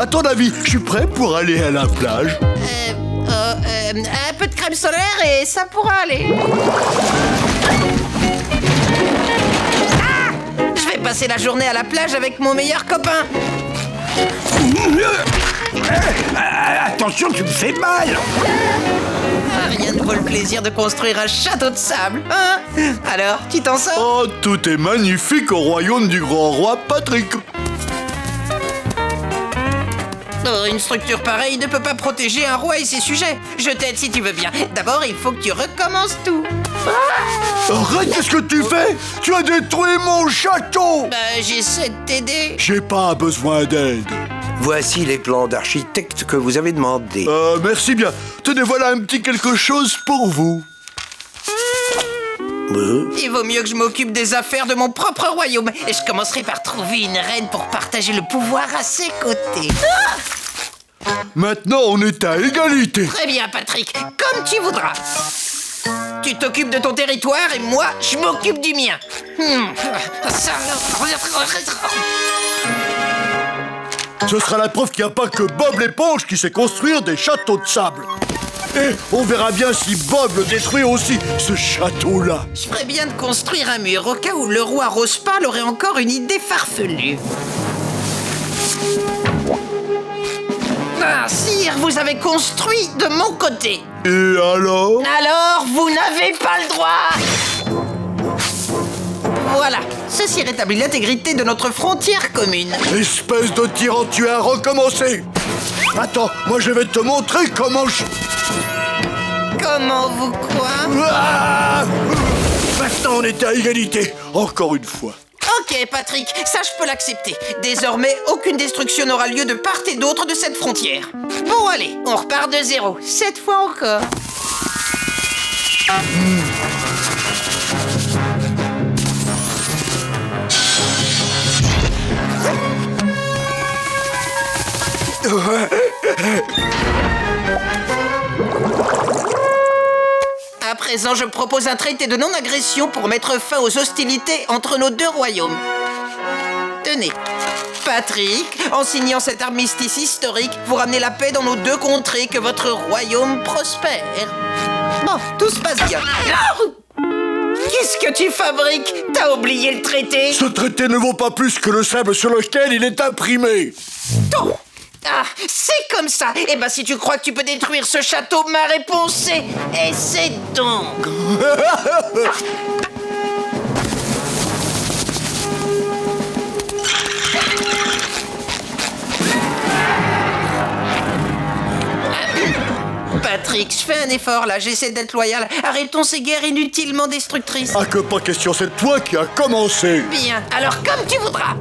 À ton avis, je suis prêt pour aller à la plage? Un peu de crème solaire et ça pourra aller. Je vais passer la journée à la plage avec mon meilleur copain. Attention, tu me fais mal! Rien ne vaut le plaisir de construire un château de sable, hein? Alors, tu t'en sors? Oh, tout est magnifique au royaume du grand roi Patrick. Oh, une structure pareille ne peut pas protéger un roi et ses sujets. Je t'aide si tu veux bien. D'abord, il faut que tu recommences tout. Arrête, qu'est-ce que tu fais? Tu as détruit mon château! J'essaie de t'aider. J'ai pas besoin d'aide. Voici les plans d'architecte que vous avez demandés. Merci bien. Tenez, voilà un petit quelque chose pour vous. Il vaut mieux que je m'occupe des affaires de mon propre royaume. Et je commencerai par trouver une reine pour partager le pouvoir à ses côtés. Maintenant, on est à égalité. Très bien, Patrick. Comme tu voudras. Tu t'occupes de ton territoire et moi, je m'occupe du mien. Ce sera la preuve qu'il n'y a pas que Bob l'éponge qui sait construire des châteaux de sable. Et on verra bien si Bob le détruit aussi, ce château-là. Je ferais bien de construire un mur au cas où le roi Rosepal aurait encore une idée farfelue. Ah, sire, vous avez construit de mon côté. Et alors? Alors, vous n'avez pas le droit. Voilà, ceci rétablit l'intégrité de notre frontière commune. Espèce de tyran, tu as recommencé. Attends, moi je vais te montrer comment je... Comment vous quoi? Ah! Maintenant on est à égalité, encore une fois. Ok, Patrick, ça je peux l'accepter. Désormais, aucune destruction n'aura lieu de part et d'autre de cette frontière. Bon, allez, on repart de zéro. Cette fois encore. À présent, je propose un traité de non-agression pour mettre fin aux hostilités entre nos deux royaumes. Tenez, Patrick, en signant cet armistice historique, vous ramenez la paix dans nos deux contrées, que votre royaume prospère. Oh, tout se passe bien. Qu'est-ce que tu fabriques? T'as oublié le traité? Ce traité ne vaut pas plus que le sable sur lequel il est imprimé. Oh. Ah, c'est comme ça. Eh ben, si tu crois que tu peux détruire ce château, ma réponse c'est... Essaie donc. Patrick, je fais un effort là, j'essaie d'être loyal. Arrêtons ces guerres inutilement destructrices. Ah, que pas question, c'est toi qui as commencé. Bien, alors comme tu voudras.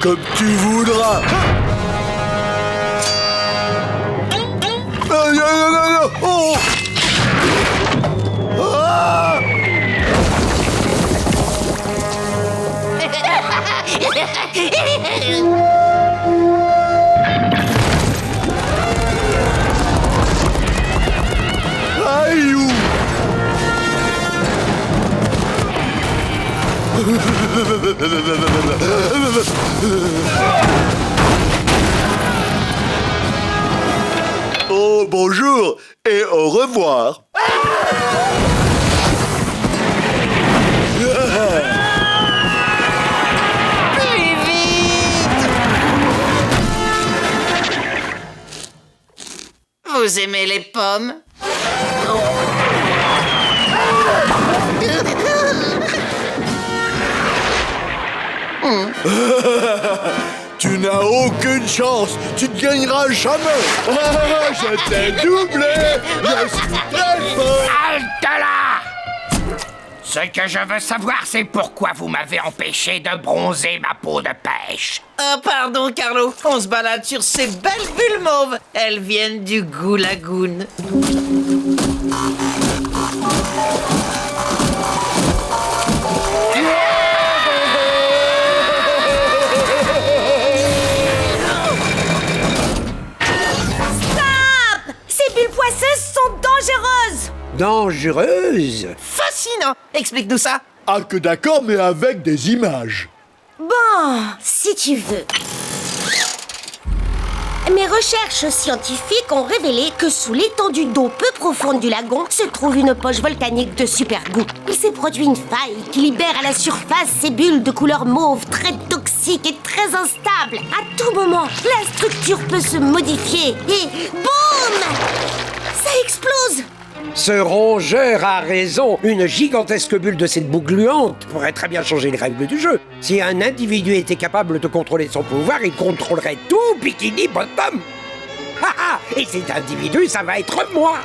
Comme tu voudras. Aïe, aïe, aïe, aïe, oh. Ah. Aïe, ou. Oh, bonjour et au revoir. Plus vite. Vous aimez les pommes? Tu n'as aucune chance, tu ne gagneras jamais. Je t'ai doublé, je suis très fort. Halte là! Ce que je veux savoir, c'est pourquoi vous m'avez empêché de bronzer ma peau de pêche. Ah, pardon, Carlo. On se balade sur ces belles bulles mauves. Elles viennent du Goulagoun. Ces bulles poisseuses sont dangereuses! Dangereuse? Fascinant. Explique-nous ça. Ah que d'accord, mais avec des images. Bon, si tu veux. Mes recherches scientifiques ont révélé que sous l'étendue d'eau peu profonde du lagon se trouve une poche volcanique de supergoût. Il s'est produit une faille qui libère à la surface ces bulles de couleur mauve très toxiques et très instables. À tout moment, la structure peut se modifier et boum! Ça explose! Ce rongeur a raison. Une gigantesque bulle de cette boue gluante pourrait très bien changer les règles du jeu. Si un individu était capable de contrôler son pouvoir, il contrôlerait tout Bikini Bottom. Haha. Et cet individu, ça va être moi.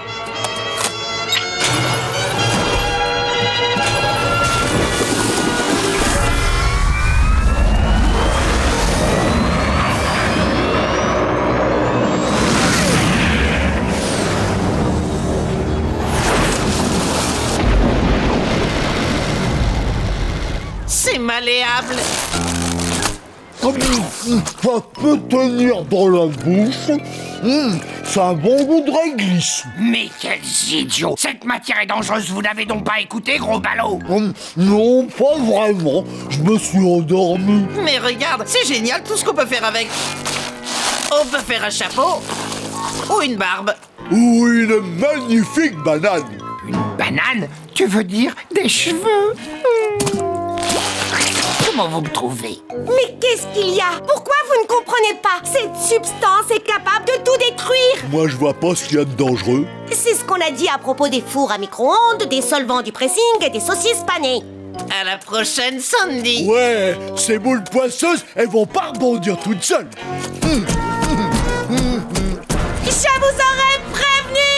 C'est malléable. Ça peut tenir dans la bouche. C'est un bon goût de réglisse. Mais quels idiots! Cette matière est dangereuse, vous n'avez donc pas écouté, gros ballot? Non, pas vraiment. Je me suis endormi. Mais regarde, c'est génial tout ce qu'on peut faire avec. On peut faire un chapeau ou une barbe. Ou une magnifique banane. Une banane? Tu veux dire des cheveux? Comment vous me trouvez? Mais qu'est-ce qu'il y a? Pourquoi vous ne comprenez pas? Cette substance est capable de tout détruire! Moi, je vois pas ce qu'il y a de dangereux. C'est ce qu'on a dit à propos des fours à micro-ondes, des solvants du pressing et des saucisses panées. À la prochaine, Sandy. Ouais, ces boules poisseuses, elles vont pas rebondir toutes seules. Je vous aurais prévenu!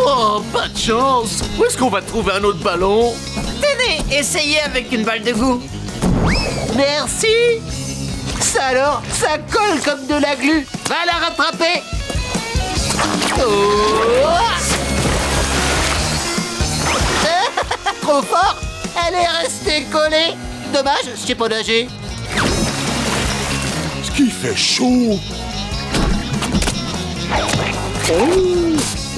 Oh, pas de chance! Où est-ce qu'on va trouver un autre ballon? Tenez, essayez avec une balle de goût. Merci! Ça alors, ça colle comme de la glu! Va la rattraper! Oh! Trop fort! Elle est restée collée! Dommage, je sais pas nager! Ce qui fait chaud.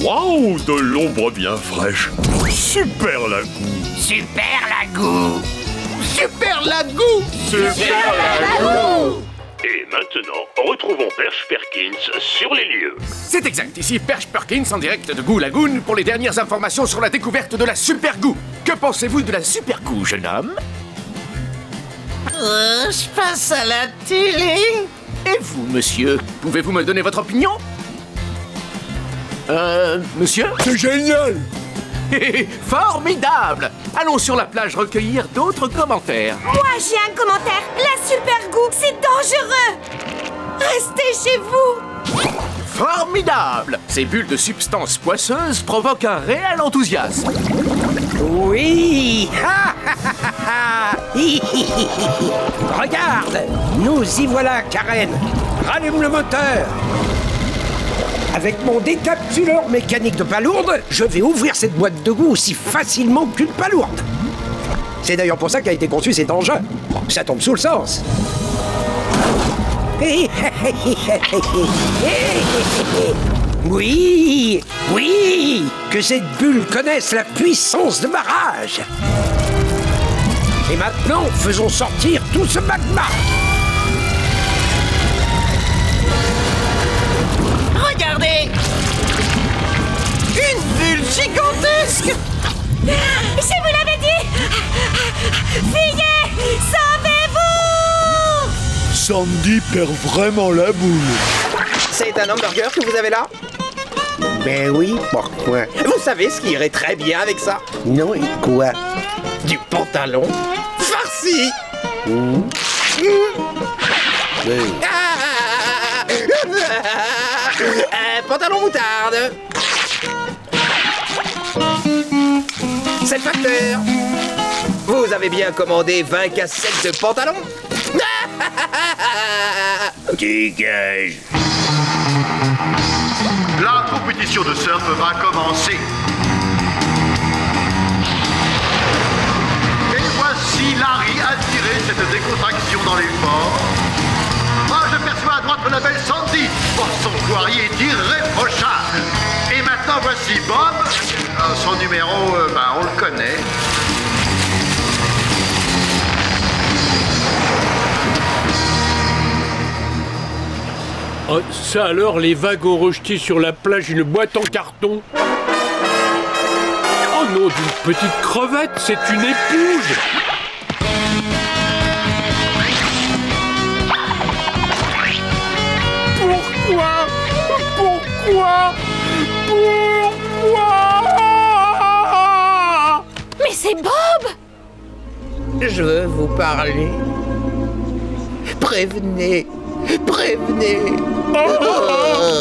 Waouh, de l'ombre bien fraîche. Super la goût. Super la goût! Super la goût! Et maintenant, retrouvons Perche Perkins sur les lieux. C'est exact, ici Perche Perkins en direct de Goo Lagoon pour les dernières informations sur la découverte de la Super Goo. Que pensez-vous de la Super Goo, jeune homme? Je passe à la télé. Et vous, monsieur, pouvez-vous me donner votre opinion? Monsieur? C'est génial. Formidable! Allons sur la plage recueillir d'autres commentaires. Moi, j'ai un commentaire. La supergoût, c'est dangereux. Restez chez vous. Formidable! Ces bulles de substances poisseuses provoquent un réel enthousiasme. Oui. Regarde, nous y voilà, Karen. Rallume le moteur. Avec mon décapsuleur mécanique de palourde, je vais ouvrir cette boîte de goût aussi facilement qu'une palourde. C'est d'ailleurs pour ça qu'a été conçu cet engin. Ça tombe sous le sens. Oui, oui, que cette bulle connaisse la puissance de barrage. Et maintenant, faisons sortir tout ce magma. Regardez! Une bulle gigantesque! Je vous l'avais dit. Fuyez! Sauvez-vous! Sandy perd vraiment la boule. C'est un hamburger que vous avez là? Ben oui, pourquoi? Vous savez ce qui irait très bien avec ça? Non, et quoi? Du pantalon farci! Pantalon moutarde! C'est le facteur! Vous avez bien commandé 20 cassettes de pantalons? Dégage. La compétition de surf va commencer. Et voici Larry attirer cette décontraction dans les ports. Moi, je perçois à droite la belle Sandy. Oh, son poirier est irréprochable. Et maintenant, voici Bob. Son numéro, on le connaît. Oh, ça alors, les vagues ont rejeté sur la plage une boîte en carton. Oh non, d'une petite crevette, c'est une éponge. Pourquoi? Mais c'est Bob! Je veux vous parler. Prévenez.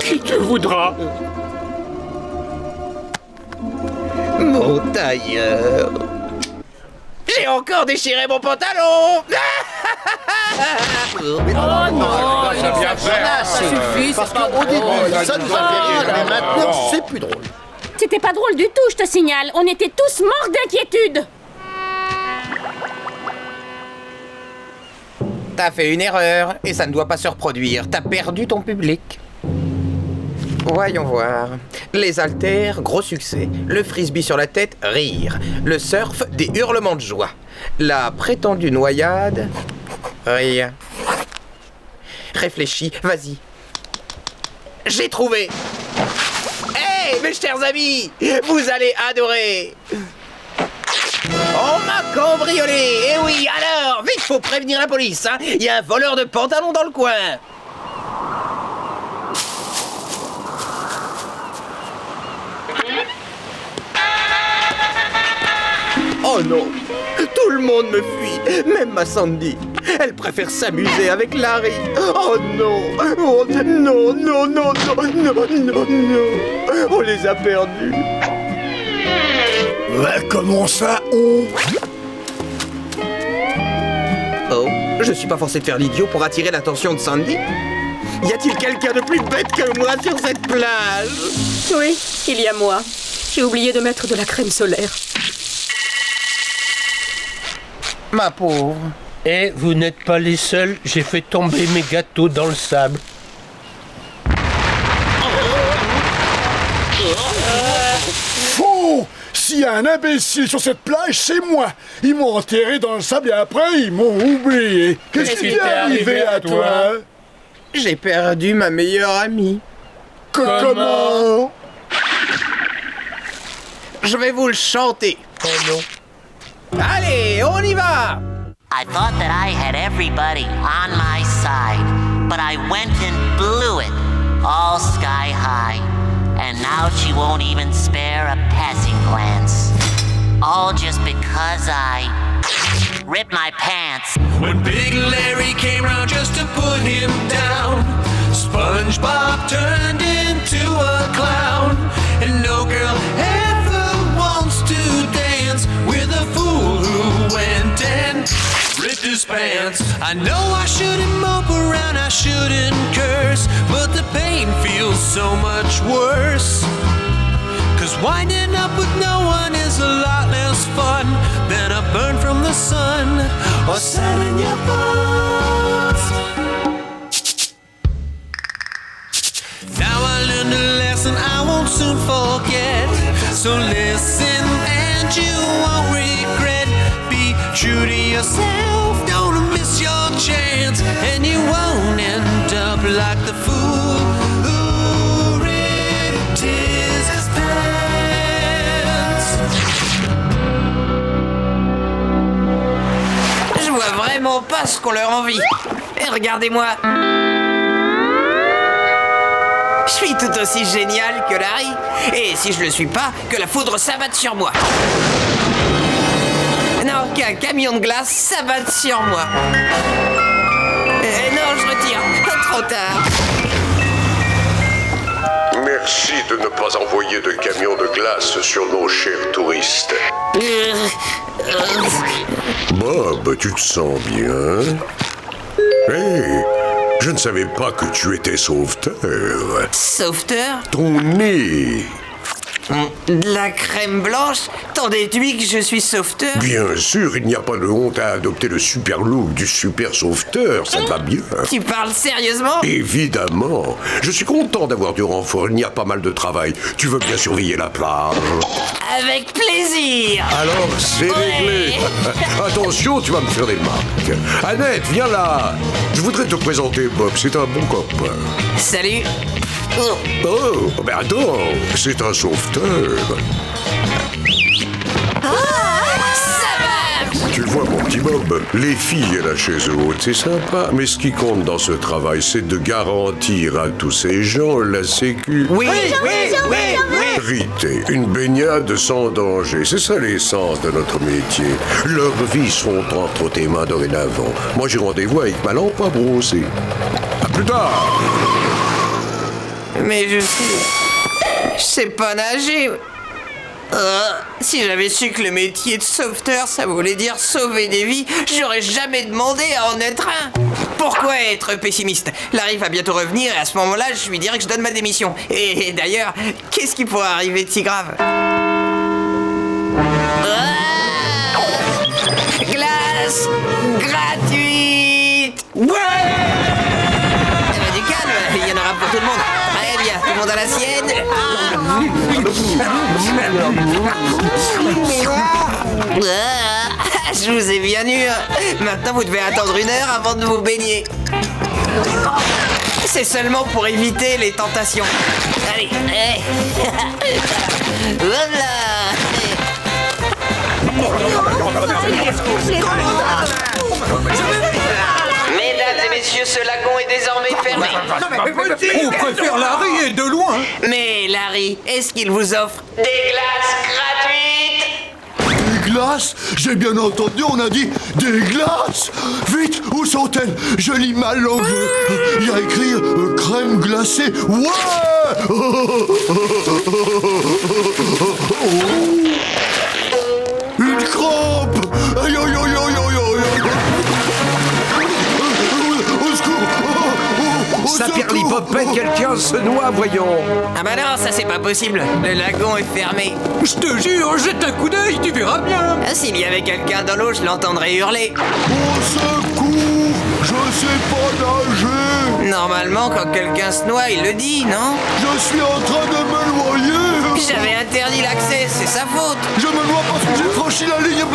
Qui te voudra? Mon tailleur. J'ai encore déchiré mon pantalon. Ça suffit, parce qu'au début, ça nous a fait rire, mais maintenant, c'est plus drôle. C'était pas drôle du tout, je te signale. On était tous morts d'inquiétude. T'as fait une erreur, et ça ne doit pas se reproduire. T'as perdu ton public. Voyons voir. Les haltères, gros succès. Le frisbee sur la tête, rire. Le surf, des hurlements de joie. La prétendue noyade, rien. Réfléchis, vas-y. J'ai trouvé. Hey, mes chers amis, vous allez adorer. On m'a cambriolé. Eh oui, alors, vite, faut prévenir la police, hein. Il y a un voleur de pantalons dans le coin. Oh non, tout le monde me fuit, même ma Sandy. Elle préfère s'amuser avec Larry. Oh non, oh non, non, non, non, non, non, non. On les a perdus. Ouais, comment ça, on... Oh, je suis pas forcé de faire l'idiot pour attirer l'attention de Sandy. Y a-t-il quelqu'un de plus bête que moi sur cette plage? Oui, il y a moi. J'ai oublié de mettre de la crème solaire. Ma pauvre. Eh, vous n'êtes pas les seuls, j'ai fait tomber mes gâteaux dans le sable. Faux! S'il y a un imbécile sur cette plage, c'est moi! Ils m'ont enterré dans le sable et après, ils m'ont oublié. Qu'est-ce qui t'est arrivé à toi? J'ai perdu ma meilleure amie. Comment? Je vais vous le chanter. Oh non. Allez, on y va! I thought that I had everybody on my side, but I went and blew it, all sky high. And now she won't even spare a passing glance. All just because I ripped my pants. When Big Larry came round just to put him down, SpongeBob turned into a clown. And no girl ever wants to dance with a fool who went and ripped his pants. I know I shouldn't mope around, I shouldn't curse, but the pain feels so much worse. 'Cause winding up with no one is a lot less fun than a burn from the sun or selling your bones. Now I learned a lesson I won't soon forget. So listen and you won't regret. Be true to yourself, don't miss your chance, and you won't end up like the fool who ripped his pants. Je vois vraiment pas ce qu'on leur envie. Et regardez-moi. Je suis tout aussi génial que Larry. Et si je le suis pas, que la foudre s'abatte sur moi. Non, qu'un camion de glace s'abatte sur moi. Non, je retire. Trop tard. Merci de ne pas envoyer de camions de glace sur nos chers touristes. Bob, tu te sens bien? Hey, je ne savais pas que tu étais sauveteur. Sauveteur? Ton nez. De la crème blanche? T'en déduis que je suis sauveteur? Bien sûr, il n'y a pas de honte à adopter le super look du super sauveteur, ça va bien. Tu parles sérieusement? Évidemment. Je suis content d'avoir du renfort, il y a pas mal de travail. Tu veux bien surveiller la plage? Avec plaisir. Alors, c'est réglé. Attention, tu vas me faire des marques. Annette, viens là. Je voudrais te présenter Bob, c'est un bon copain. Salut. Oh, ben attends, c'est un sauveteur. Tu vois, mon petit Bob, les filles et la chaise haute, c'est sympa, mais ce qui compte dans ce travail, c'est de garantir à tous ces gens la sécu. Oui. Sécurité, une baignade sans danger, c'est ça l'essence de notre métier. Leurs vies seront entre tes mains dorénavant. Moi, j'ai rendez-vous avec ma lampe à brosser. À plus tard. Mais je sais pas nager. Si j'avais su que le métier de sauveteur, ça voulait dire sauver des vies, j'aurais jamais demandé à en être un. Pourquoi être pessimiste? Larry va bientôt revenir et à ce moment-là, je lui dirai que je donne ma démission. Et d'ailleurs, qu'est-ce qui pourrait arriver de si grave? Glace gratuite. Ouais. Du calme, il y en aura pour tout le monde. Très bien, tout le monde a la sienne. Je vous ai bien eu. Maintenant, vous devez attendre 1 heure avant de vous baigner. C'est seulement pour éviter les tentations. Allez. Voilà. Mesdames et messieurs, ce lagon est désormais fermé. On préfère Larry et de loin. Mais Larry, est-ce qu'il vous offre des glaces gratuites? Des glaces? J'ai bien entendu, on a dit des glaces. Vite, où sont-elles? Je lis mal l'anglais. Il y a écrit crème glacée. Ouais. Une crampe. Aïe, aïe, aïe, aïe, aïe, aïe. Au secours. Ça perlipopette, quelqu'un se noie, voyons. Ah bah non, ça c'est pas possible. Le lagon est fermé. Je te jure, jette un coup d'œil, tu verras bien. Ah, s'il y avait quelqu'un dans l'eau, je l'entendrais hurler. Au secours. Je sais pas nager. Normalement, quand quelqu'un se noie, il le dit, non? Je suis en train de me noyer. J'avais interdit l'accès, c'est sa faute. Je me noie parce que j'ai franchi la ligne.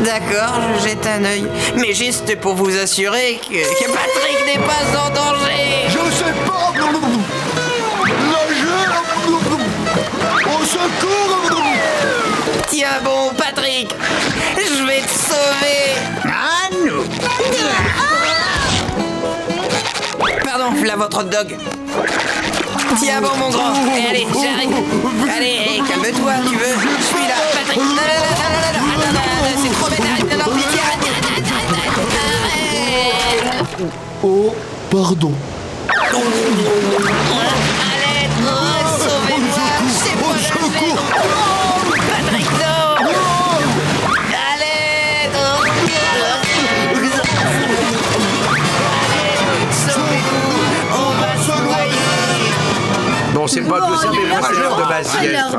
D'accord, je jette un œil. Mais juste pour vous assurer que Patrick n'est pas en danger. Je sais pas nager. Au secours. Tiens bon, Patrick, je vais te sauver. Ah non. Pardon, là votre hot dog. Tiens bon, mon grand. Allez, j'arrive. Allez, calme-toi, tu veux. Je suis là, Patrick. Non, attends, c'est trop bête. Non, pitié, arrête. Oh, pardon. Allez, sauvez-moi. C'est moi secours. Patrick, non. Allez, sauvez-nous. On va se noyer. Non, c'est pas deux majeur de Mazière.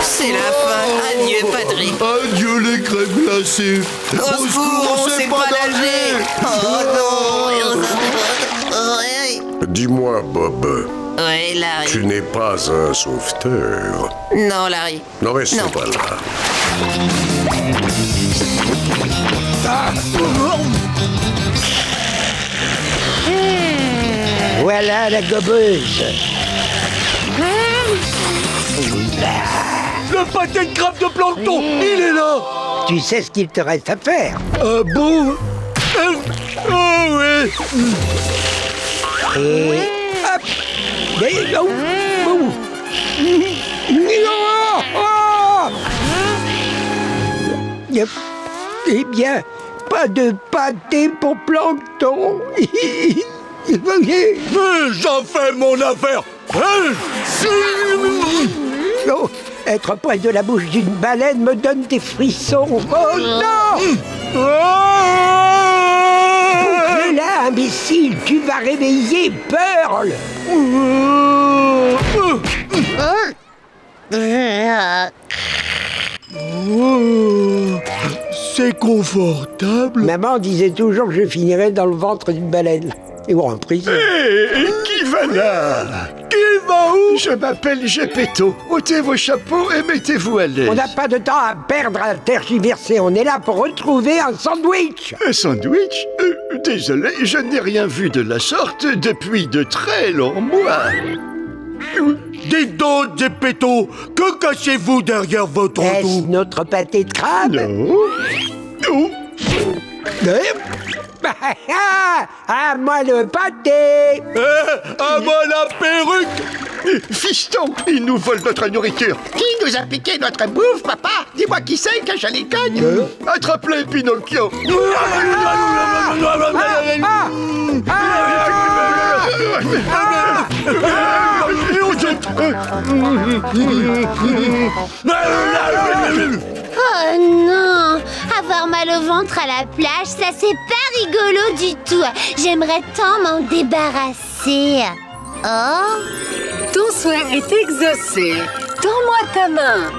C'est la fin. Adieu, Patrick. Adieu les crèmes glacées. Au secours, on sait pas nager. Oh non. Dis-moi, Bob. Ouais, Larry. Tu n'es pas un sauveteur. Non, Larry. Non, mais c'est Non. pas là. Voilà la gobeuse. Le pâté de crabe de plancton, il est là. Tu sais ce qu'il te reste à faire. Bon. Oh oui. Et hop. Et oh, oh. Oh. Yep. Eh bien, pas de pâté pour plancton. J'en fais mon affaire. Oh, être près de la bouche d'une baleine me donne des frissons. Oh non! Boucle-la, imbécile, tu vas réveiller Pearl. Oh, c'est confortable. Maman disait toujours que je finirais dans le ventre d'une baleine. Et ou en prison. Qui va là? Qui va où? Je m'appelle Gepetto. Ôtez vos chapeaux et mettez-vous à l'aise. On n'a pas de temps à perdre à tergiverser. On est là pour retrouver un sandwich. Un sandwich? Désolé, je n'ai rien vu de la sorte depuis de très longs mois. Dites donc, Gepetto, que cachez-vous derrière votre Est-ce dos? notre pâté de crabe? Non. Oh. À moi le pâté! À moi la perruque! Fiston, ils nous volent notre nourriture. Qui nous a piqué notre bouffe, papa? Dis-moi qui c'est que je les cogne. Attrape-les, Pinocchio. Oh non! Avoir mal au ventre à la plage, ça c'est pas rigolo du tout. J'aimerais tant m'en débarrasser. Oh? Ton souhait est exaucé. Tends-moi ta main.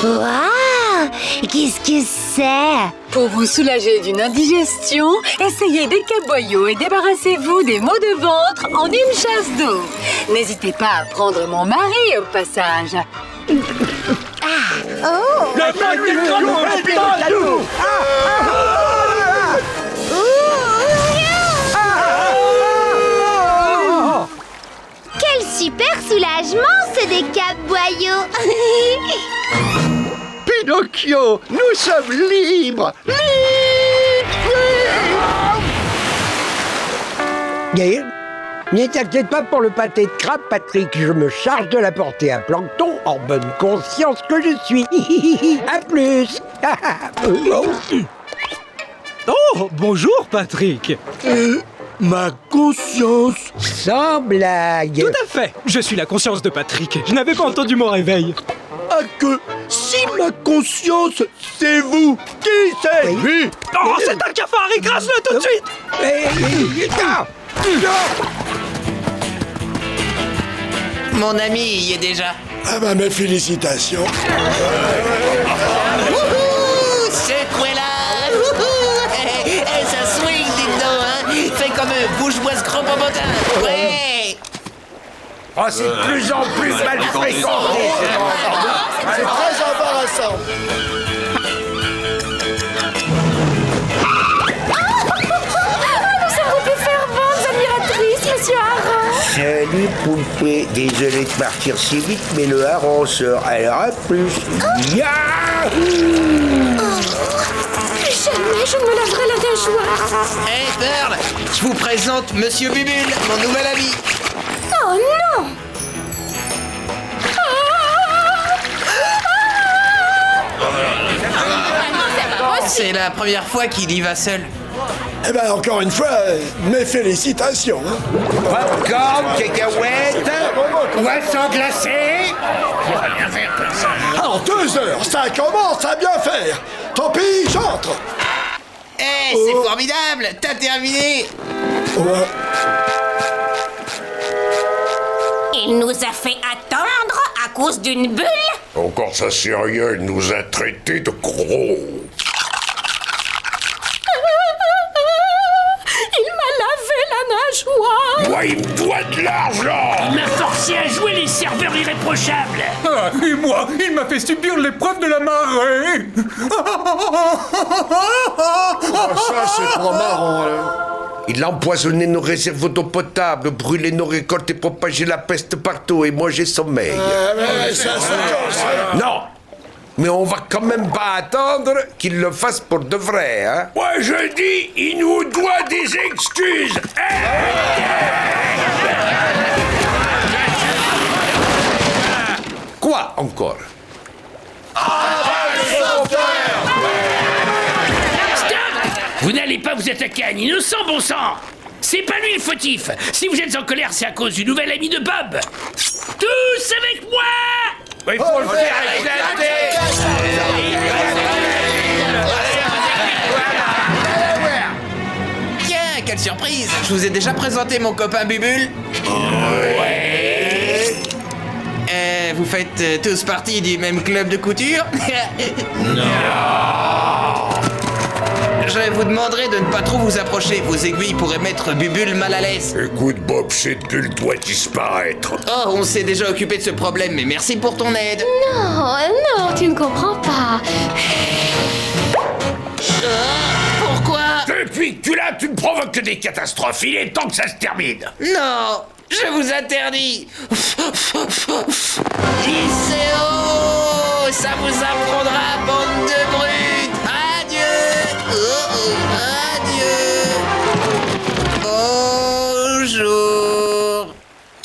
Waouh! Qu'est-ce que c'est? Pour vous soulager d'une indigestion, essayez des caboyaux et débarrassez-vous des maux de ventre en une chasse d'eau. N'hésitez pas à prendre mon mari au passage. Oh! Quel super soulagement, ce décaboyau! Pinocchio, nous sommes libres. Gaël, ne t'inquiète pas pour le pâté de crabe, Patrick. Je me charge de l'apporter à Plancton en bonne conscience que je suis. À plus. Oh, bonjour, Patrick. Ma conscience. Sans blague. Tout à fait. Je suis la conscience de Patrick. Je n'avais pas entendu mon réveil. Ah que si ma conscience, c'est vous, qui c'est? Oui. Oh, c'est un cafard, écrase-le tout de suite. Mon ami y est déjà. Ah bah mes félicitations. Wouhou! Secouez-la! Wouhou! Eh, ça swing, dites donc, hein! Fais comme bouge-moi ce gros bobotin! Ouais! Oh, c'est de plus en plus mal fréquenté. C'est très embarrassant. Nous sommes beaucoup ferventes admiratrices, monsieur Hareng. Salut poupée, désolé de partir si vite, mais le hareng sort. Alors à plus. Yahoo! Plus jamais je ne me laverai la nageoire. Hey, Pearl! Je vous présente Monsieur Bubule, mon nouvel ami! Oh non! C'est la première fois qu'il y va seul. Eh ben encore une fois, mes félicitations. Popcorn, cacahuètes, poisson glacé. En 2 heures, ça commence à bien faire. Tant pis, j'entre. Eh, c'est formidable! T'as terminé! Ouais. Il nous a fait attendre à cause d'une bulle? Encore ça sérieux, il nous a traités de gros. Il m'a lavé la nageoire. Moi, il me doit de l'argent. Il m'a forcé à jouer les serveurs irréprochables. Ah, et moi, il m'a fait subir l'épreuve de la marée. Ça, c'est pas marrant, là. Il a empoisonné nos réserves d'eau potable, brûlé nos récoltes et propagé la peste partout, et moi j'ai sommeil. Non, mais on va quand même pas attendre qu'il le fasse pour de vrai, hein? Moi je dis, il nous doit des excuses. Quoi encore? Vous n'allez pas vous attaquer à un innocent, bon sang! C'est pas lui le fautif! Si vous êtes en colère, c'est à cause du nouvel ami de Bob! Tous avec moi! Il faut le faire éclater! Tiens, quelle surprise! Je vous ai déjà présenté mon copain Bubule? vous faites tous partie du même club de couture? Non. Je vous demanderai de ne pas trop vous approcher. Vos aiguilles pourraient mettre Bubule mal à l'aise. Écoute, Bob, cette bulle doit disparaître. Oh, on s'est déjà occupé de ce problème, mais merci pour ton aide. Non, non, tu ne comprends pas. Pourquoi? Depuis que tu l'as, tu ne provoques que des catastrophes. Il est temps que ça se termine. Non, je vous interdis. Lycéo, ça vous apprendra, bande de brutes. Adieu. Adieu. Bonjour.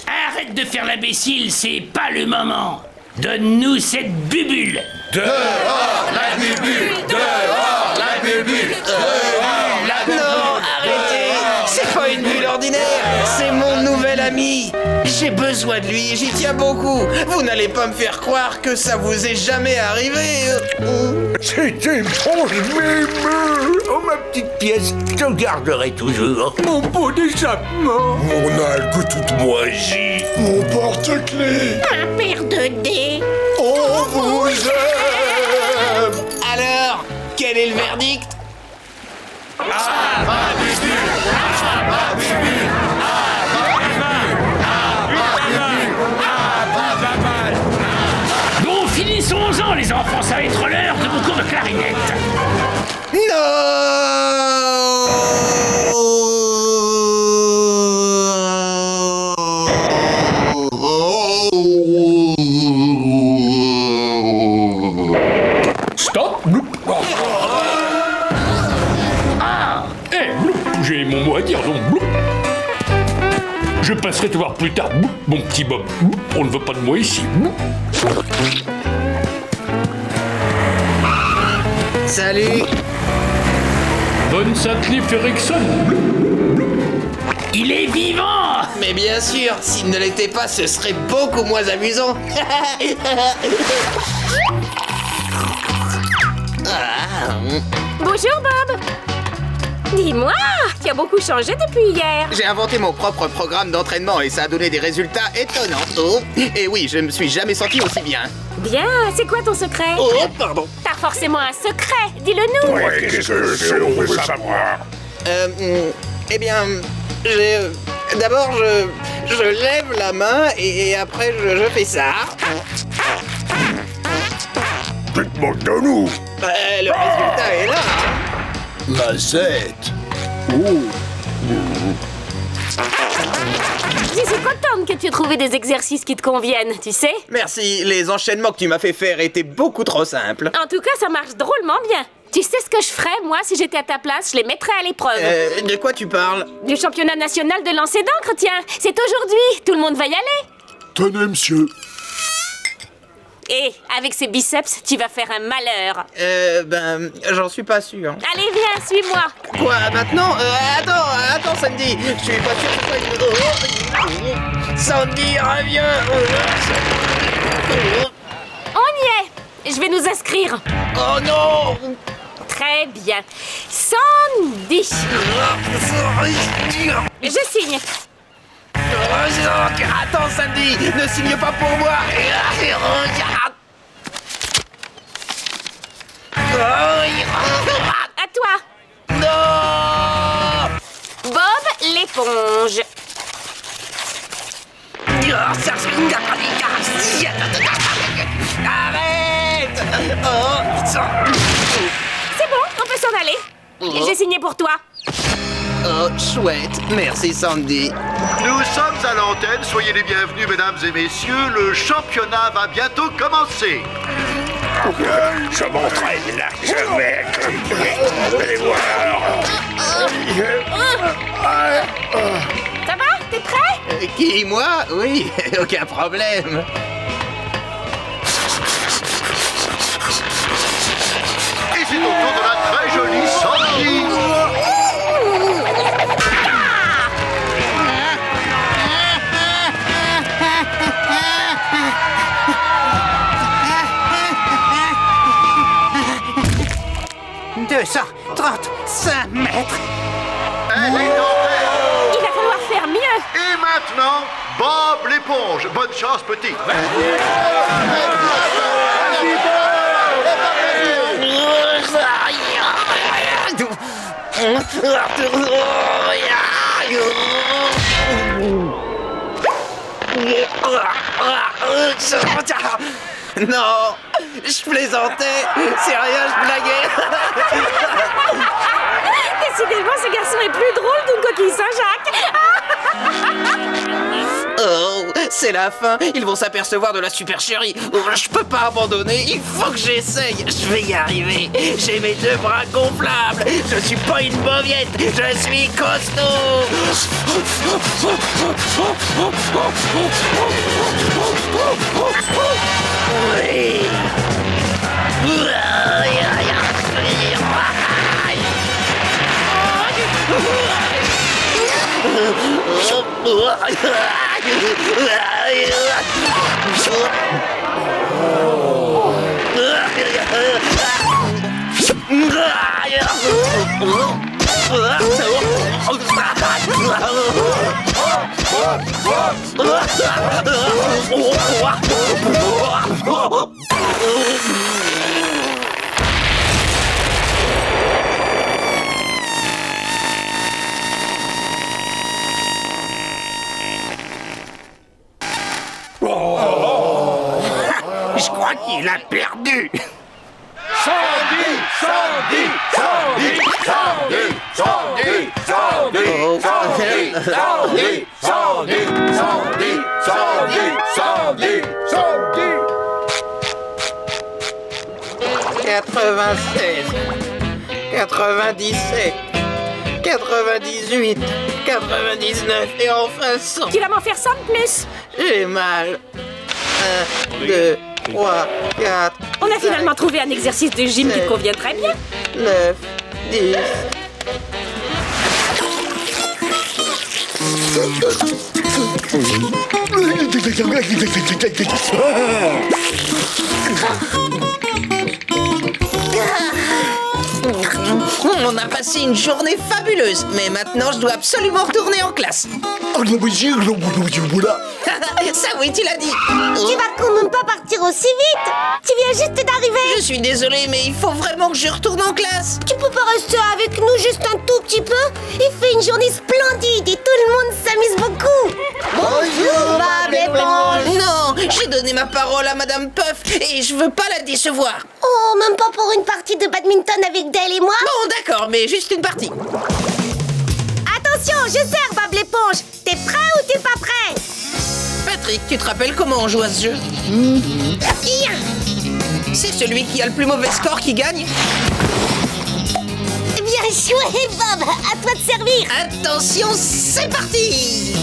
Arrête de faire l'imbécile, c'est pas le moment. Donne-nous cette bubule. Dehors la bubule, dehors la bubule, dehors la bubule. Non, arrêtez. C'est pas une bulle ordinaire, c'est mon nouvel ami. J'ai besoin de lui et j'y tiens beaucoup. Vous n'allez pas me faire croire que ça vous est jamais arrivé. C'était bon, oh ma petite pièce, je te garderai toujours. Mon pot d'échappement. Mon algue toute moisie. Mon porte-clés. Un paire de dés. On vous aime. Alors, quel est le verdict? Bon, finissons-en, les enfants, ça va être l'heure de mon cours de clarinette. Stop. Bloup. Bloup, j'ai mon mot à dire, donc bloup. Je passerai te voir plus tard, bloup, mon petit Bob. Bloup, on ne veut pas de moi ici. Bloup. Salut. Bonne Saint-Cliff Erickson. Bloup. Il est vivant. Mais bien sûr, s'il ne l'était pas, ce serait beaucoup moins amusant. Bonjour, Bob. Dis-moi, tu as beaucoup changé depuis hier. J'ai inventé mon propre programme d'entraînement et ça a donné des résultats étonnants. Oh, et oui, je me suis jamais senti aussi bien. Bien, c'est quoi ton secret? Oh, pardon. T'as forcément un secret, dis-le-nous. Ouais, qu'est-ce que c'est? On veut savoir. Eh bien, d'abord, je lève la main et après, je fais ça. Dites-moi de nous. Le résultat est là. Mazette. Je suis contente que tu aies trouvé des exercices qui te conviennent, tu sais. Merci, les enchaînements que tu m'as fait faire étaient beaucoup trop simples. En tout cas, ça marche drôlement bien. Tu sais ce que je ferais, moi, si j'étais à ta place? Je les mettrais à l'épreuve. De quoi tu parles? Du championnat national de lancer d'encre, tiens. C'est aujourd'hui, tout le monde va y aller. Tenez, monsieur. Et avec ces biceps, tu vas faire un malheur. J'en suis pas sûr. Allez, viens, suis-moi. Quoi, maintenant? Attends, Sandy. Je suis pas sûr que toi... Sandy, reviens. On y est. Je vais nous inscrire. Oh non. Très bien. Sandy. Je signe. Attends, Sandy, ne signe pas pour moi. À toi. Non. Bob l'éponge. Arrête. C'est bon, on peut s'en aller. J'ai signé pour toi. Oh, chouette. Merci, Sandy. Nous sommes à l'antenne, soyez les bienvenus, mesdames et messieurs. Le championnat va bientôt commencer. Je m'entraîne là, je vais. Vous allez voir. Ça va? T'es prêt? Qui, moi? Oui, aucun problème. Et c'est au tour de la très jolie Sandy. « 235 mètres. Elle est en tête. Il va falloir faire mieux. Et maintenant, Bob l'éponge. Bonne chance, petit. Non, je plaisantais. C'est rien, je blaguais. Décidément, ce garçon est plus drôle qu'une coquille Saint-Jacques. Oh, c'est la fin. Ils vont s'apercevoir de la supercherie. Oh, je peux pas abandonner. Il faut que j'essaye. Je vais y arriver. J'ai mes 2 bras gonflables. Je suis pas une mauviette. Je suis costaud. Oui. Je crois qu'il a perdu. Sandy, Sandy, Sandy, Sandy, Sandy, Sandy, Sandy, Sandy, Sandy, Sandy, Sandy, Sandy. 96, 97, 98, 99 et enfin 100. Tu vas m'en faire 100 de plus. J'ai mal. 1, 2, 3, 4. On a finalement trouvé un exercice de gym qui te convient très bien. 9, 10. On a passé une journée fabuleuse, mais maintenant je dois absolument retourner en classe. Ça oui, tu l'as dit. Tu vas quand même pas partir aussi vite. Tu viens juste d'arriver. Je suis désolé, mais il faut vraiment que je retourne en classe. Tu peux pas rester avec nous juste un tout petit peu? Il fait une journée splendide et tout le monde s'amuse beaucoup. Bonjour, Bob l'éponge. Non, j'ai donné ma parole à Madame Puff et je veux pas la décevoir. Oh, même pas pour une partie de badminton avec Dale et moi? Bon, d'accord, mais juste une partie. Attention, je sers, Bob l'éponge. T'es prêt ou t'es pas prêt? Patrick, tu te rappelles comment on joue à ce jeu? C'est celui qui a le plus mauvais score qui gagne? Bien joué, Bob. À toi de servir. Attention, c'est parti.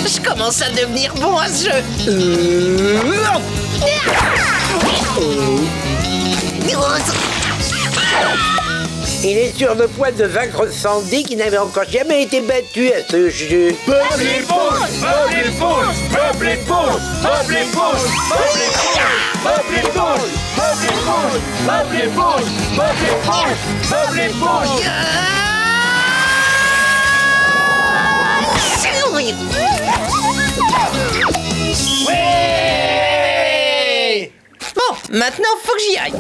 Je commence à devenir bon à ce jeu. Il est sur le point de vaincre Sandy qui n'avait encore jamais été battu à ce jeu. Bob l'éponge, Bob l'éponge, Bob l'éponge, Bob l'éponge, Bob l'éponge, Bob l'éponge, Bob l'éponge, Bob l'éponge, Bob l'éponge, Bob l'éponge. Ouais. Bon, maintenant faut que j'y aille.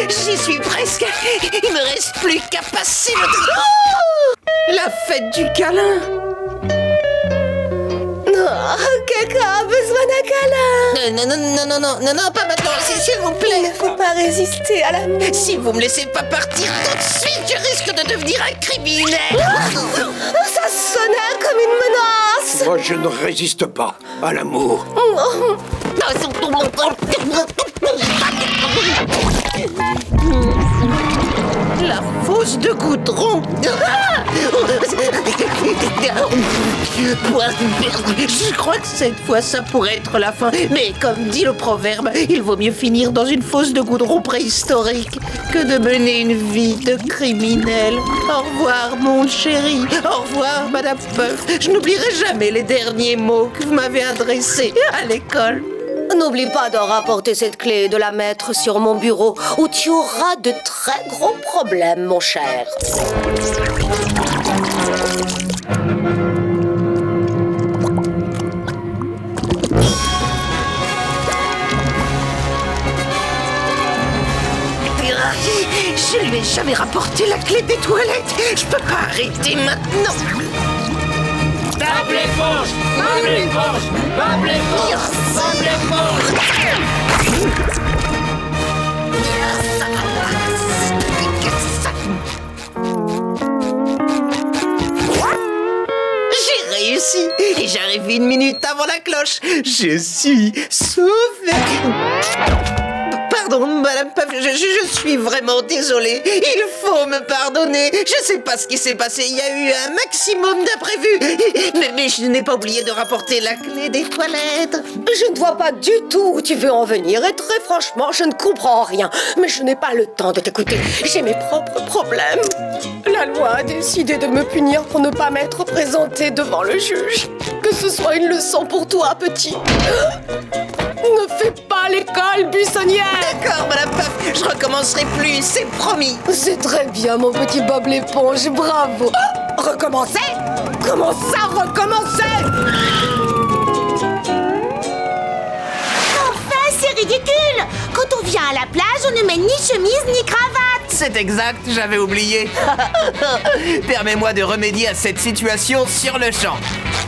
J'y suis presque. Il me reste plus qu'à passer le... Oh, la fête du câlin. Oh, Caca a besoin d'un câlin. Non, pas maintenant, s'il vous plaît. Il ne faut pas résister à l'amour. Si vous me laissez pas partir tout de suite, je risque de devenir un criminel. Ça sonnait comme une menace. Moi, je ne résiste pas à l'amour. La fouille. fosse de goudron. Je crois que cette fois, ça pourrait être la fin. Mais comme dit le proverbe, il vaut mieux finir dans une fosse de goudron préhistorique que de mener une vie de criminel. Au revoir, mon chéri. Au revoir, Madame Puff. Je n'oublierai jamais les derniers mots que vous m'avez adressés à l'école. N'oublie pas de rapporter cette clé et de la mettre sur mon bureau, où tu auras de très gros problèmes, mon cher. Je lui ai jamais rapporté la clé des toilettes. Je peux pas arrêter maintenant. Bob l'éponge! Bob l'éponge! Bob l'éponge! Bob l'éponge! J'ai réussi et j'arrive 1 minute avant la cloche. Je suis sauvé. Pardon, Madame Puff, je suis vraiment désolée. Il faut me pardonner. Je sais pas ce qui s'est passé. Il y a eu un maximum d'imprévus. Mais je n'ai pas oublié de rapporter la clé des toilettes. Je ne vois pas du tout où tu veux en venir et très franchement, je ne comprends rien. Mais je n'ai pas le temps de t'écouter. J'ai mes propres problèmes. La loi a décidé de me punir pour ne pas m'être présenté devant le juge. Que ce soit une leçon pour toi, petit. Ne fais pas l'école buissonnière. D'accord, Madame Puff, je recommencerai plus, c'est promis. C'est très bien, mon petit Bob l'éponge, bravo. Recommencer? Comment ça, recommencer? Enfin, c'est ridicule. Quand on vient à la plage, on ne met ni chemise ni cravate. C'est exact, j'avais oublié. Permets-moi de remédier à cette situation sur le champ.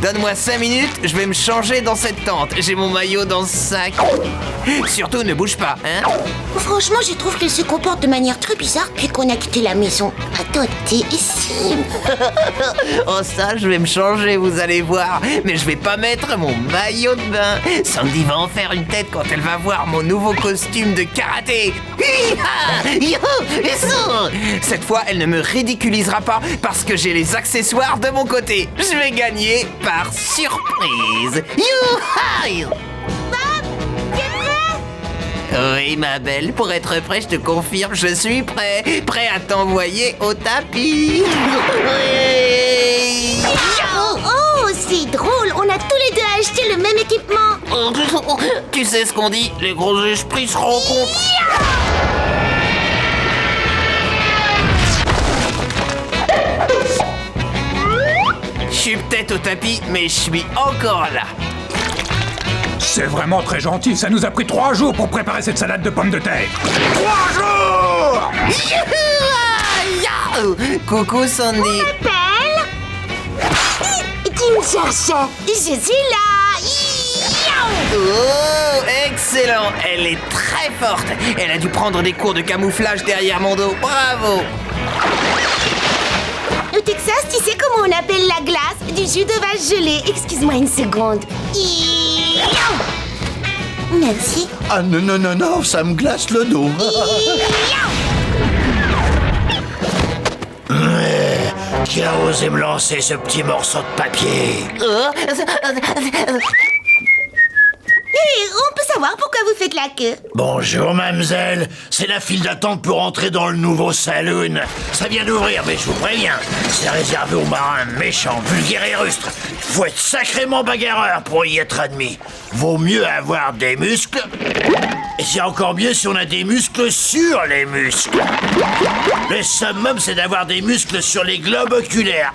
Donne-moi 5 minutes, je vais me changer dans cette tente. J'ai mon maillot dans ce sac. Surtout, ne bouge pas, hein? Franchement, je trouve qu'elle se comporte de manière très bizarre depuis qu'on a quitté la maison. Attends, t'es ici. Oh ça, je vais me changer, vous allez voir. Mais je vais pas mettre mon maillot de bain. Sandy va en faire une tête quand elle va voir mon nouveau costume de karaté. Cette fois, elle ne me ridiculisera pas parce que j'ai les accessoires de mon côté. Je vais gagner par surprise. Youhou! Oui, ma belle, pour être prêt, je te confirme, je suis prêt. Prêt à t'envoyer au tapis. Oh, c'est drôle, on a tous les deux acheté le même équipement. Tu sais ce qu'on dit, les gros esprits se rencontrent. Je suis peut-être au tapis, mais je suis encore là. C'est vraiment très gentil, ça nous a pris 3 jours pour préparer cette salade de pommes de terre. 3 jours! Coucou Sandy. Qui me cherchait? Je suis là. Oh, excellent. Elle est très forte. Elle a dû prendre des cours de camouflage derrière mon dos. Bravo. Au Texas, tu sais comment on appelle la glace du jus de vache gelée? Excuse-moi une seconde. Merci. Ah non, non, non, non, ça me glace le dos. Qui a osé me lancer ce petit morceau de papier? On peut savoir pourquoi vous faites la queue? Bonjour, mademoiselle. C'est la file d'attente pour entrer dans le nouveau saloon. Ça vient d'ouvrir, mais je vous préviens, c'est réservé aux marins méchants, vulgaires et rustres. Faut être sacrément bagarreur pour y être admis. Vaut mieux avoir des muscles. Et c'est encore mieux si on a des muscles sur les muscles. Le summum, c'est d'avoir des muscles sur les globes oculaires.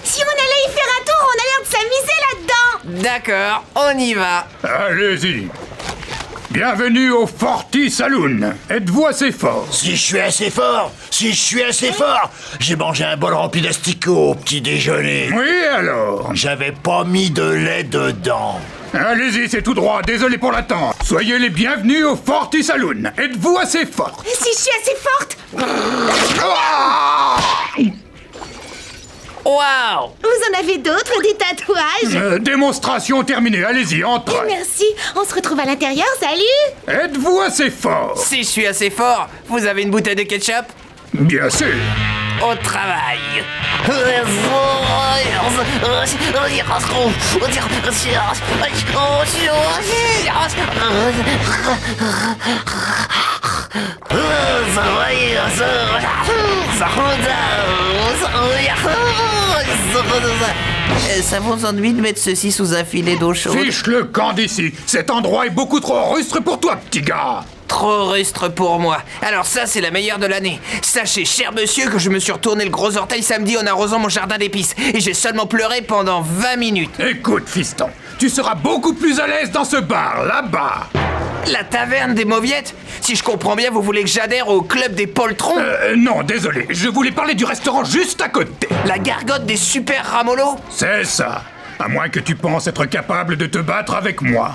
Si on allait y faire un tour, on a l'air de s'amuser là-dedans. D'accord, on y va. Allez-y. Bienvenue au Forti Saloon. Êtes-vous assez fort? Si je suis assez fort, j'ai mangé un bol rempli d'asticots au petit déjeuner. Oui, alors? J'avais pas mis de lait dedans. Allez-y, c'est tout droit, désolé pour l'attente. Soyez les bienvenus au Forti Saloon. Êtes-vous assez forte? Si je suis assez forte? Ah! Waouh! Vous en avez d'autres, des tatouages? Démonstration terminée, allez-y, entre. Merci, on se retrouve à l'intérieur, salut! Êtes-vous assez fort? Si je suis assez fort, vous avez une bouteille de ketchup? Bien sûr. Au travail. Ça vous ennuie de mettre ceci sous un filet d'eau chaude? Fiche le camp d'ici. Cet endroit est beaucoup trop rustre pour toi, petit gars. Trop rustre pour moi. Alors ça, c'est la meilleure de l'année. Sachez, cher monsieur, que je me suis retourné le gros orteil samedi en arrosant mon jardin d'épices. Et j'ai seulement pleuré pendant 20 minutes. Écoute, fiston, tu seras beaucoup plus à l'aise dans ce bar, là-bas. La taverne des Mauviettes? Si je comprends bien, vous voulez que j'adhère au club des poltrons? Non, désolé. Je voulais parler du restaurant juste à côté. La gargote des super ramolos? C'est ça. À moins que tu penses être capable de te battre avec moi.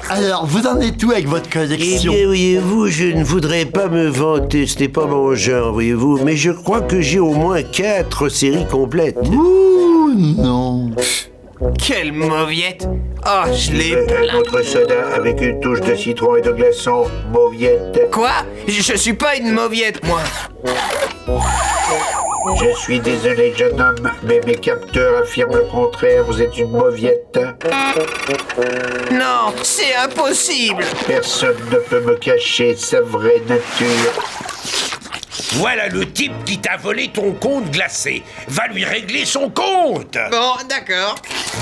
Alors, vous en êtes où avec votre collection? Eh bien, voyez-vous, je ne voudrais pas me vanter, ce n'est pas mon genre, voyez-vous, mais je crois que j'ai au moins 4 séries complètes. Ouh, non. Quelle mauviette! Oh, je l'ai plein. Notre soda avec une touche de citron et de glaçon, mauviette. Quoi? Je suis pas une mauviette, moi. Je suis désolé, jeune homme, mais mes capteurs affirment le contraire, vous êtes une mauviette. Non, c'est impossible. Personne ne peut me cacher sa vraie nature. Voilà le type qui t'a volé ton compte glacé. Va lui régler son compte. Bon, d'accord.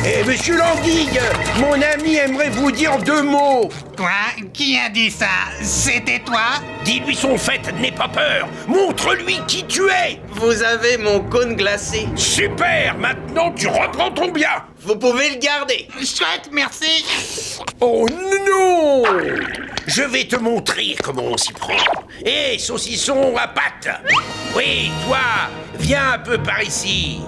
Eh, monsieur Languille, mon ami aimerait vous dire 2 mots. Quoi? Qui a dit ça? C'était toi? Dis-lui son fait, n'aie pas peur. Montre-lui qui tu es. Vous avez mon cône glacé. Super, maintenant tu reprends ton bien. Vous pouvez le garder. Chouette, merci. Oh non! Je vais te montrer comment on s'y prend. Hé, saucisson à pâte! Oui, toi, viens un peu par ici.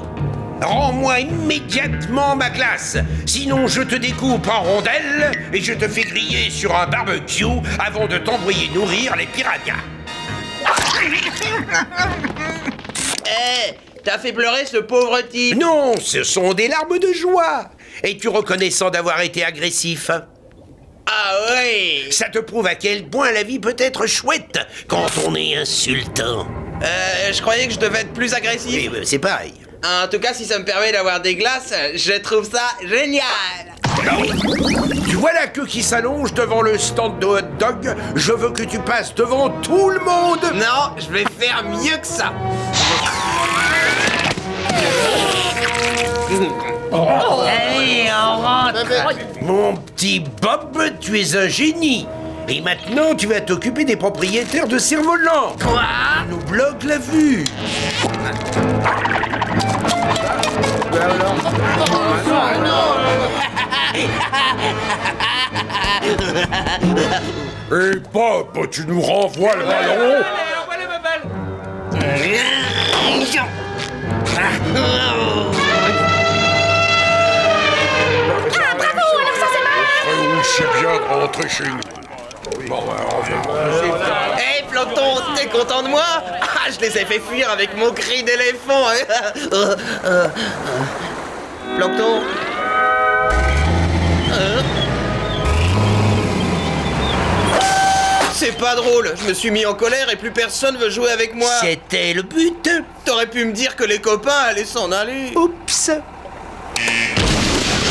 Rends-moi immédiatement ma glace, sinon je te découpe en rondelles et je te fais griller sur un barbecue avant de t'envoyer nourrir les piranhas. Hé, t'as fait pleurer ce pauvre type. Non, ce sont des larmes de joie. Es-tu reconnaissant d'avoir été agressif? Ah oui! Ça te prouve à quel point la vie peut être chouette quand on est insultant. Je croyais que je devais être plus agressif. Oui, c'est pareil. En tout cas, si ça me permet d'avoir des glaces, je trouve ça génial. Tu vois la queue qui s'allonge devant le stand de hot dog? Je veux que tu passes devant tout le monde. Non, je vais faire mieux que ça. Allez, on rentre. Mon petit Bob, tu es un génie. Et maintenant, tu vas t'occuper des propriétaires de cerfs-volants. Quoi? Ils nous bloquent la vue. Et Bob, tu nous renvoies le ballon? Bravo, alors ça c'est mal. C'est bien de rentrer chez nous. Bon, Hey, Plancton, t'es content de moi? Ah, je les ai fait fuir avec mon cri d'éléphant. Plancton? C'est pas drôle, je me suis mis en colère et plus personne veut jouer avec moi. C'était le but. T'aurais pu me dire que les copains allaient s'en aller. Oups.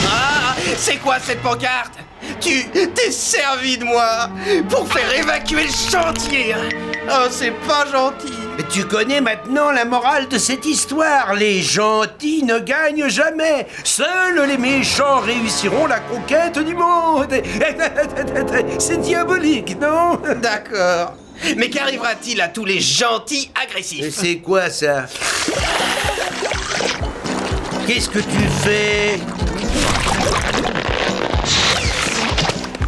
Ah, c'est quoi cette pancarte? Tu t'es servi de moi pour faire évacuer le chantier. Oh, c'est pas gentil. Tu connais maintenant la morale de cette histoire. Les gentils ne gagnent jamais. Seuls les méchants réussiront la conquête du monde. C'est diabolique, non? D'accord. Mais qu'arrivera-t-il à tous les gentils agressifs? C'est quoi ça? Qu'est-ce que tu fais?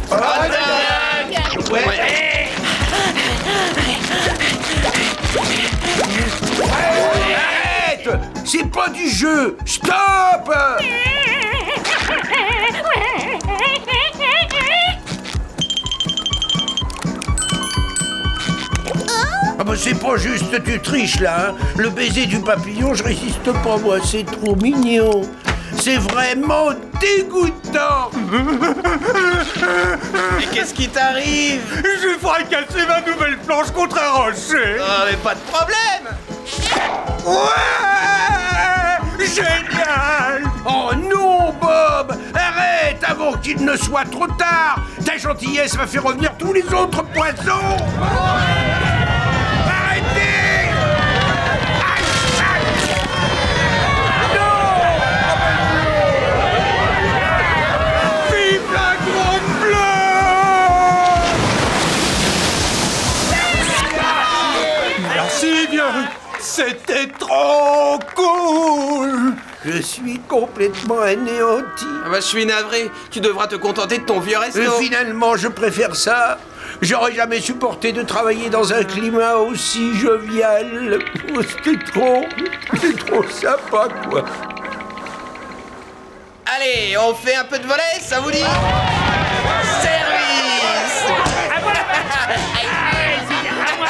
Arrête! C'est pas du jeu! Stop! Ah bah c'est pas juste, tu triches là, hein. Le baiser du papillon, je résiste pas, moi, c'est trop mignon. C'est vraiment dégoûtant. Mais qu'est-ce qui t'arrive? J'ai fracassé ma nouvelle planche contre un rocher. Oh, mais pas de problème. Ouais! Génial! Oh non, Bob! Arrête avant qu'il ne soit trop tard! Ta gentillesse va faire revenir tous les autres poissons! Arrêtez! Aïe, aïe! Non! Vive la grande bleue! Merci bien! C'était trop cool! Je suis complètement anéanti. Ah bah, je suis navré. Tu devras te contenter de ton vieux resto. Finalement, je préfère ça. J'aurais jamais supporté de travailler dans un climat aussi jovial. C'est trop sympa, quoi. Allez, on fait un peu de volley, ça vous dit? Service! À moi la balle! Allez, à moi!